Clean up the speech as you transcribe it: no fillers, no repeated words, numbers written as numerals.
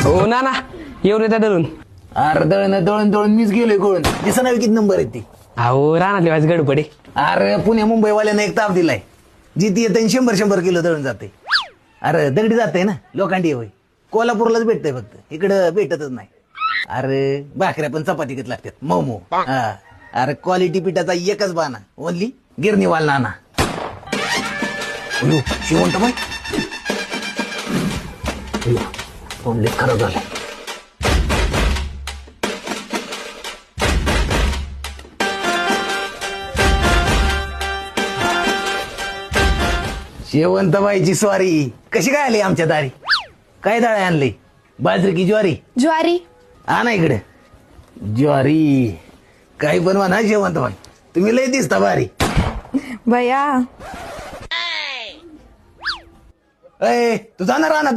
हो ना ना येऊन येतात दळून. अरे दळण दळण दळून मीच गेलोय कळून दिसा नाही किती नंबर आहे ती. अहो रानातली वाज गडबडे. अरे पुणे मुंबईवाल्यानं एक ताप दिलाय जिथे येते 100 किलो दळून जाते. अरे दगडी जाते ना लोखंडी होय कोल्हापूरलाच भेटतंय फक्त इकडं भेटतच नाही. अरे भाकऱ्या पण चपातीकच लागतात मऊ मऊ. हा अरे क्वालिटी पिठाचा एकच बाना ओनली गिरणीवाल नाना. शिवंत बाई ओनली खरं झालं. शेवंतबाईची स्वारी कशी काय आली आमच्या दारी. काय डाळे आणले बाजरी की ज्वारी. ज्वारी. आणा इकडे ज्वारी. काही पण म्हणा शेवंतबाई तुम्ही लय दिसता भारी. भैया तू जाणार राहणार